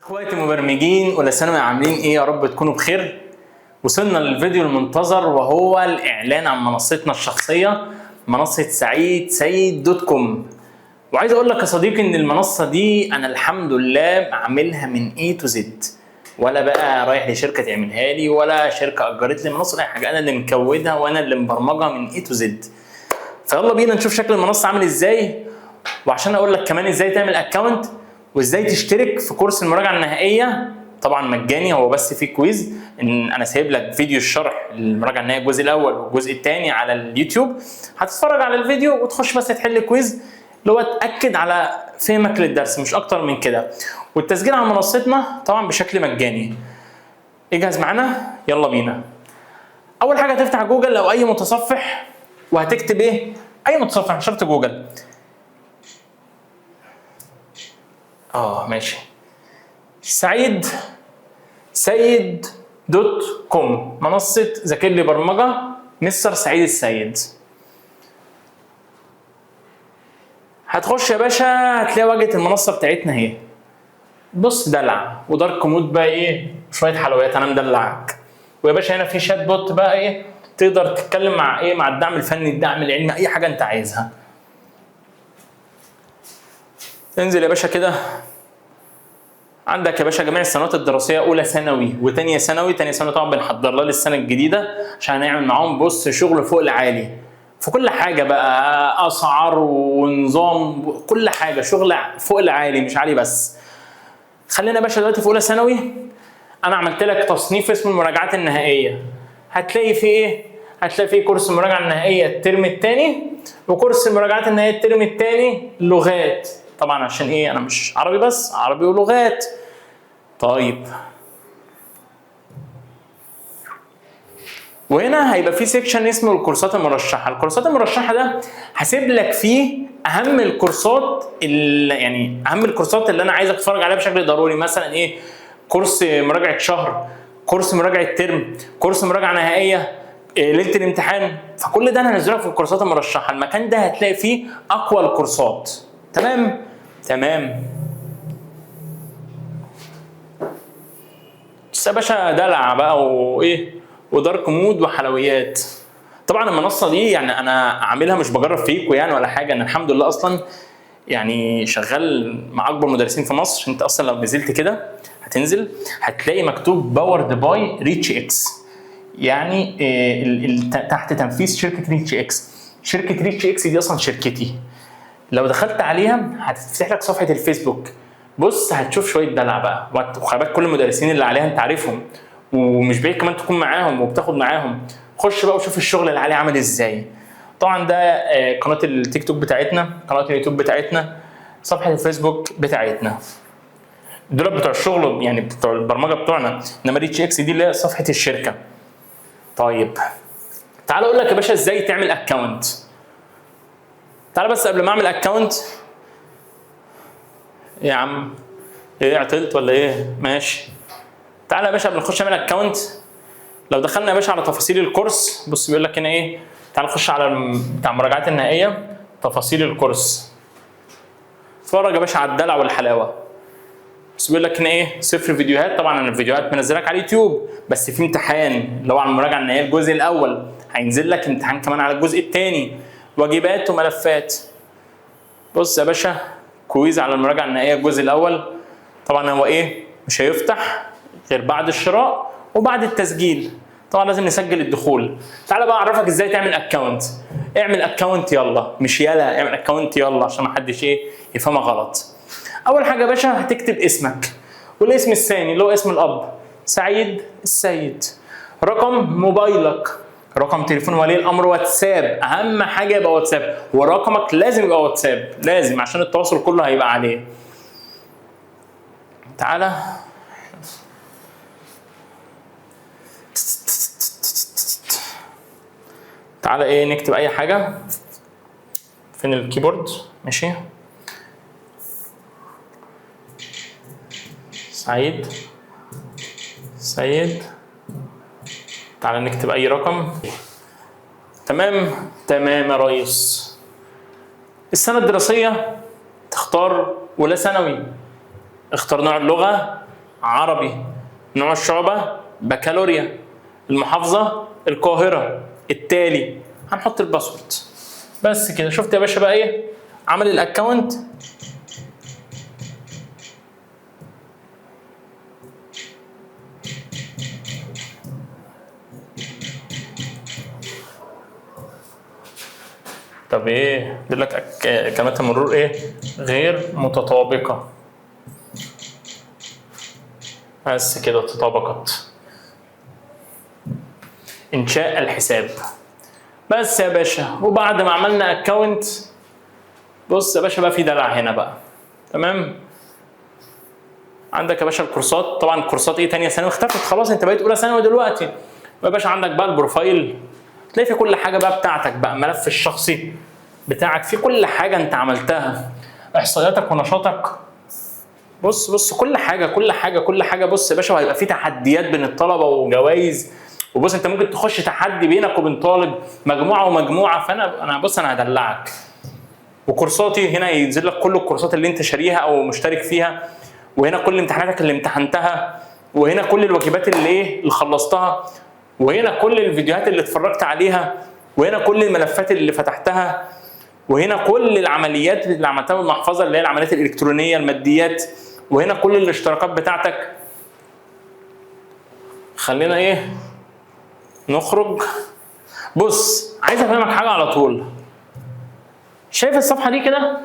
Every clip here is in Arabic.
اخواتي المبرمجين اولى ثانوي عاملين ايه؟ يا رب تكونوا بخير. وصلنا للفيديو المنتظر وهو الاعلان عن منصتنا الشخصيه، منصه سعيد سيد دوت كوم. وعايز اقول لك يا صديقي ان المنصه دي انا الحمد لله عاملها من A to Z، ولا بقى رايح لشركه تعملها لي ولا شركه اجرت لي المنصه، اي حاجه، انا اللي مكودها وانا اللي مبرمجها من A to Z. فيلا بينا نشوف شكل المنصه عامل ازاي، وعشان اقول لك كمان ازاي تعمل اكونت وازاي تشترك في كورس المراجعه النهائيه. طبعا مجاني، هو بس فيه كويز. ان انا سايب لك فيديو الشرح للمراجعه النهائيه الجزء الاول والجزء الثاني على اليوتيوب، هتتفرج على الفيديو وتخش بس تحل كويز اللي هو تاكد على فهمك للدرس، مش اكتر من كده. والتسجيل على منصتنا طبعا بشكل مجاني. اجهز معانا، يلا بينا. اول حاجه هتفتح جوجل او اي متصفح وهتكتب ايه؟ اي متصفح مش شرط جوجل. ماشي. سيد دوت كوم، منصة ذاكر لي برمجة مستر سعيد السيد. هتخش يا باشا هتلاقي واجهة المنصة بتاعتنا اهي. بص، دلع ودارك مود بقى ايه، شوية حلويات انا مدلعك. ويا باشا هنا في شات بوت بقى ايه، تقدر تتكلم مع ايه، مع الدعم الفني، الدعم العلمي، اي حاجة انت عايزها. انزل يا باشا كده، عندك يا باشا جميع السنوات الدراسيه، اولى ثانوي وثانيه ثانوي. ثانيه ثانوي طبعا بنحضر لها للسنه الجديده عشان هنعمل معاهم بص شغل فوق العالي في كل حاجه بقى، اسعار ونظام، كل حاجه شغل فوق العالي مش عالي بس. خلينا يا باشا دلوقتي في اولى ثانوي. انا عملت لك تصنيف اسمه المراجعات النهائيه. هتلاقي فيه ايه؟ هتلاقي فيه كورس المراجعه النهائيه الترم الثاني وكورس المراجعات النهائيه الترم الثاني لغات. طبعا عشان ايه؟ انا مش عربي بس، عربي ولغات. طيب، وهنا هيبقى في سيكشن اسمه الكورسات المرشحه. الكورسات المرشحه ده هسيب لك فيه اهم الكورسات يعني اهم الكورسات اللي انا عايزك تتفرج عليها بشكل ضروري. مثلا ايه؟ كورس مراجعه شهر، كورس مراجعه ترم، كورس مراجعه نهائيه، ليله الامتحان. فكل ده انا هنزله في الكورسات المرشحه. المكان ده هتلاقي فيه اقوى الكورسات. تمام. بس يا باشا دلع بقى وايه ودارك مود وحلويات. طبعا المنصه دي يعني انا عاملها مش بجرب فيكم يعني ولا حاجه، انا الحمد لله اصلا يعني شغال مع اكبر مدرسين في مصر. انت اصلا لو نزلت كده هتنزل هتلاقي مكتوب باورد باي ريتش اكس، يعني تحت تنفيذ شركه ريتش اكس. شركه ريتش اكس دي اصلا شركتي. لو دخلت عليها هتفتح لك صفحه الفيسبوك. بص هتشوف شويه دلع بقى، وخلي بالك كل المدرسين اللي عليها انت عارفهم، ومش بعيد كمان تكون معاهم وبتاخد معاهم. خش بقى وشوف الشغل اللي عليه عامل ازاي. طبعا ده قناه التيك توك بتاعتنا، قناه اليوتيوب بتاعتنا، صفحه الفيسبوك بتاعتنا. دول بتوع الشغل يعني بتوع البرمجه بتوعنا، انما ريتش اكس دي اللي هي صفحه الشركه. طيب تعال اقول لك يا باشا ازاي تعمل اكونت. تعال بس قبل ما اعمل اكونت، ايه يا عم؟ ايه عطلت ولا ايه؟ ماشي. تعالى يا باشا قبل ما نخش نعمل اكونت، لو دخلنا يا باشا على تفاصيل الكورس، بص بيقول لك هنا ايه؟ تعالى نخش على بتاع المراجعات النهائيه، تفاصيل الكورس. اتفرج يا باشا على الدلع والحلاوه. بس بيقول لك هنا ايه؟ 0 فيديوهات. طبعا انا الفيديوهات منزلك على اليوتيوب، بس في امتحان اللي هو على المراجعه النهائيه الجزء الاول، هينزل لك امتحان كمان على الجزء الثاني، واجبات وملفات. بص يا باشا، كويز على المراجعه النهائيه الجزء الاول. طبعا هو ايه؟ مش هيفتح غير بعد الشراء وبعد التسجيل. طبعا لازم نسجل الدخول. تعالى بقى اعرفك ازاي تعمل اكونت. اعمل اكونت يلا، مش يلا، اعمل اكونت يلا عشان ما حدش ايه يفهمها غلط. اول حاجه يا باشا هتكتب اسمك والاسم الثاني اللي هو اسم الاب، سعيد السيد. رقم موبايلك، رقم تليفون ولي الامر، واتساب. اهم حاجه يبقى واتساب، ورقمك لازم يبقى واتساب، لازم، عشان التواصل كله هيبقى عليه. تعالى ايه نكتب اي حاجه. فين الكيبورد؟ ماشي. سيد. تعالى نكتب اي رقم. تمام يا ريس. السنه الدراسيه تختار اولى ثانوي، اختار نوع اللغه عربي. نوع الشعبة بكالوريا. المحافظة القاهرة. التالي هنحط الباسورد بس كده. شفت يا باشا بقى ايه عمل الاكونت. طب ايه بيقول لك كلمات المرور ايه غير متطابقة بس كده تطابقت. انشاء الحساب بس يا باشا. وبعد ما عملنا اكونت بص يا باشا بقى في دلع هنا بقى. تمام. عندك يا باشا الكورسات. طبعا الكورسات ايه تانية ثانوي اختفت خلاص، انت بقيت اولى ثانوي دلوقتي. يا باشا عندك بقى البروفايل، تلاقي في كل حاجه بقى بتاعتك بقى، ملف الشخصي بتاعك في كل حاجه انت عملتها، احصائياتك ونشاطك. بص كل حاجه. بص يا باشا وهيبقى في تحديات بين الطلبه وجوائز. وبص انت ممكن تخش تحدي بينك وبين طالب، مجموعه ومجموعه. فانا بص انا هدلعك. وكورساتي هنا ينزل لك كل الكورسات اللي انت شاريها او مشترك فيها، وهنا كل امتحاناتك اللي امتحنتها، وهنا كل الواجبات اللي خلصتها، وهنا كل الفيديوهات اللي اتفرجت عليها، وهنا كل الملفات اللي فتحتها، وهنا كل العمليات اللي عملتها بالمحفظه اللي هي العمليات الالكترونيه الماديات، وهنا كل الاشتراكات بتاعتك. خلينا ايه نخرج. بص عايز افهمك حاجه على طول. شايف الصفحه دي كده؟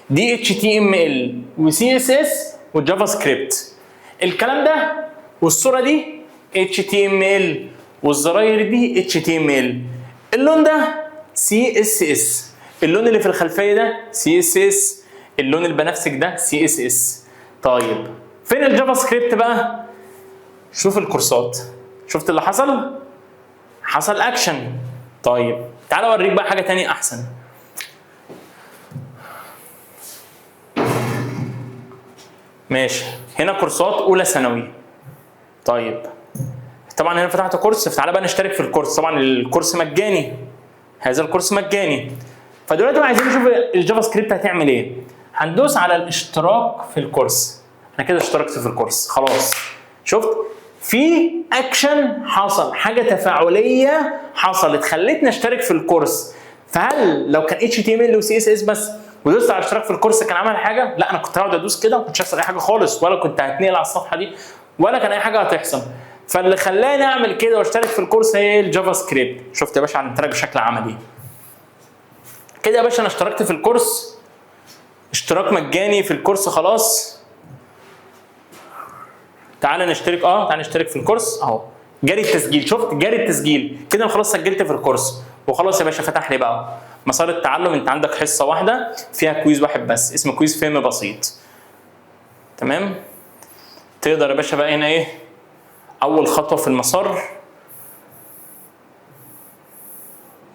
دي HTML و CSS وجافا سكريبت. الكلام ده والصوره دي HTML والزراير دي HTML. اللون ده CSS. اللون اللي في الخلفيه ده CSS. اللون البنفسج ده CSS. طيب فين الجافا سكريبت بقى؟ شوف الكورسات. شفت اللي حصل؟ حصل اكشن. طيب تعال اوريك بقى حاجه تانية احسن. ماشي هنا كورسات اولى ثانوي. طيب طبعا هنا فتحت كورس، فتعالى بقى نشترك في الكورس. طبعا الكورس مجاني، هذا الكورس مجاني. فدلوقتي بقى عايزين نشوف الجافا سكريبت هتعمل ايه. هندوس على الاشتراك في الكورس. انا كده اشتركت في الكورس خلاص. شفت في اكشن حصل، حاجه تفاعليه حصلت خلتني اشترك في الكورس. فهل لو كان HTML و CSS بس ودوست على الاشتراك في الكورس كان عمل حاجه؟ لا، انا كنت هقعد ادوس كده وما كنتش هيحصل اي حاجه خالص، ولا كنت هتنقل على الصفحه دي، ولا كان اي حاجه هتحصل. فاللي خلاني اعمل كده واشترك في الكورس هي الجافا سكريبت. شفت يا باشا هنترك بشكل عملي كده يا باشا. انا اشتركت في الكورس، اشتراك مجاني في الكورس خلاص. تعالى نشترك. تعالى نشترك في الكورس اهو. جاري التسجيل. شفت جاري التسجيل كده. انا خلاص سجلت في الكورس وخلاص يا باشا. فتح لي بقى مسار التعلم. انت عندك حصه واحده فيها كويز واحد بس اسمه كويز فهم بسيط. تمام. تقدر يا باشا بقى هنا ايه اول خطوه في المسار.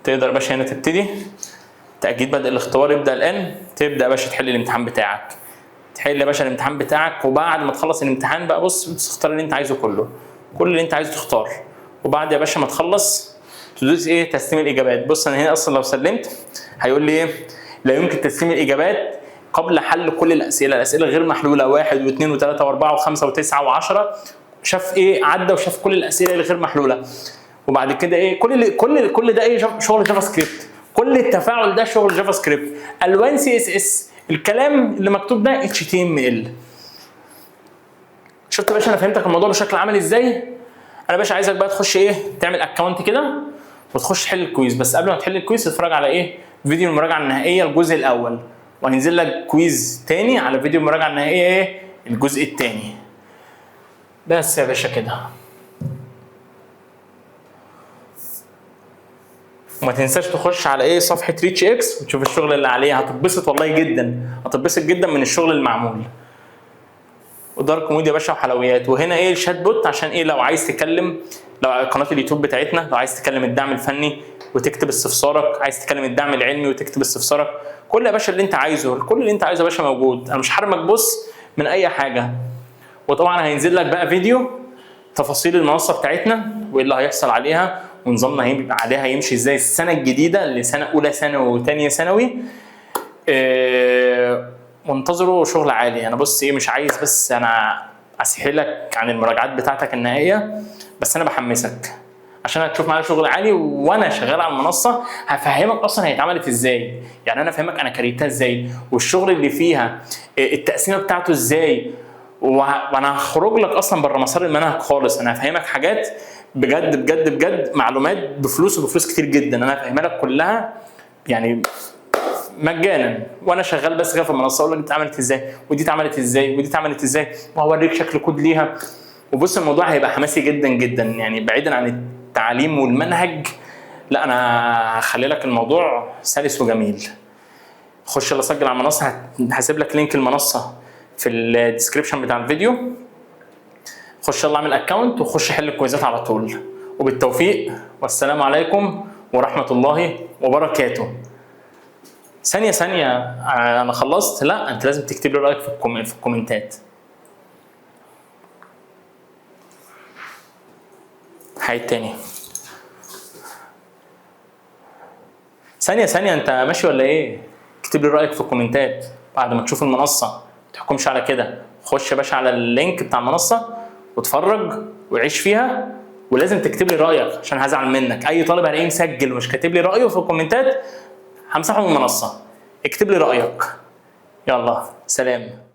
تقدر يا باشا هنا تبتدي تأكيد بدء الاختبار. يبدأ الآن. تبدأ يا باشا تحل الامتحان بتاعك. تحل يا باشا الامتحان بتاعك. وبعد ما تخلص الامتحان بقى بص تختار اللي انت عايزه كله. كل اللي انت عايزه تختار. وبعد يا باشا ما تخلص تدوس ايه تسليم الإجابات. بص انا هنا اصلا لو سلمت هيقول لي ايه لا يمكن تسليم الإجابات قبل حل كل الأسئلة. الأسئلة غير محلولة 1 و2 و3 و4 و5 و9 و10. شاف ايه عدى وشاف كل الأسئلة اللي غير محلولة. وبعد كده ايه كل ده ايه شغل جافا سكريبت. كل التفاعل ده شغل جافا سكريبت. الوان CSS. الكلام اللي مكتوب ده HTML. شفت يا باشا انا فهمتك الموضوع بشكل عملي ازاي. انا باشا عايزك بقى تخش ايه تعمل اكونت كده وتخش تحل الكويز. بس قبل ما تحل الكويز تتفرج على ايه فيديو المراجعه النهائيه الجزء الاول، وهينزل لك كويز تاني على فيديو المراجعه النهائيه ايه الجزء الثاني. بس يا باشا كده. وما تنساش تخش على ايه صفحه ريتش اكس وتشوف الشغل اللي عليها. هتتبسط والله جدا، هتتبسط جدا من الشغل المعمول. ودارك مود يا باشا وحلويات. وهنا ايه الشات بوت عشان ايه لو عايز تكلم، لو قناه اليوتيوب بتاعتنا لو عايز تكلم الدعم الفني وتكتب استفسارك، عايز تكلم الدعم العلمي وتكتب استفسارك، كل يا باشا اللي انت عايزه، كل اللي انت عايزه يا باشا موجود. انا مش حارمك بص من اي حاجه. وطبعا هينزل لك بقى فيديو تفاصيل المنصه بتاعتنا وايه اللي هيحصل عليها ونظامنا هيبقى عليها يمشي ازاي السنه الجديده لسنه اولى ثانوي وثانيه ثانوي. وانتظروا شغل عالي. انا بص ايه مش عايز بس انا اسحلك عن المراجعات بتاعتك النهائيه، بس انا بحمسك عشان هتشوف معايا شغل عالي، وانا شغال على المنصه هفهمك اصلا هي اتعملت ازاي. يعني انا فاهمك انا كريتها ازاي، والشغل اللي فيها التقسيمه بتاعته ازاي، وانا هخرج لك اصلا بره مسار المنهج خالص. انا هفهمك حاجات بجد بجد بجد، معلومات بفلوس وبفلوس كتير جدا، انا هفهمها لك كلها يعني مجانا، وانا شغال بس كده في المنصه اقول لك دي اتعملت ازاي، ودي اتعملت ازاي، ودي اتعملت ازاي، وهوريك شكل كود ليها. وبص الموضوع هيبقى حماسي جدا جدا، يعني بعيدا عن التعليم والمنهج، لا انا هخلي لك الموضوع سلس وجميل. خش يلا سجل على المنصه، هسيب لك لينك المنصه في الديسكربشن بتاع الفيديو. خش يلا اعمل اكونت وخش حل الكويزات على طول. وبالتوفيق، والسلام عليكم ورحمه الله وبركاته. ثانية أنا خلصت؟ لا، أنت لازم تكتب لي رأيك في الكومنتات. هعيد تاني. ثانية أنت ماشي ولا إيه؟ اكتب لي رأيك في الكومنتات بعد ما تشوف المنصة، ما تحكمش على كده. خش يا باشا على اللينك بتاع المنصة واتفرج وعيش فيها، ولازم تكتب لي رأيك عشان هزعل منك. أي طالب هلاقيه مسجل ومش كاتب لي رأيه في الكومنتات همسحه من المنصة. اكتب لي رأيك. يلا سلام.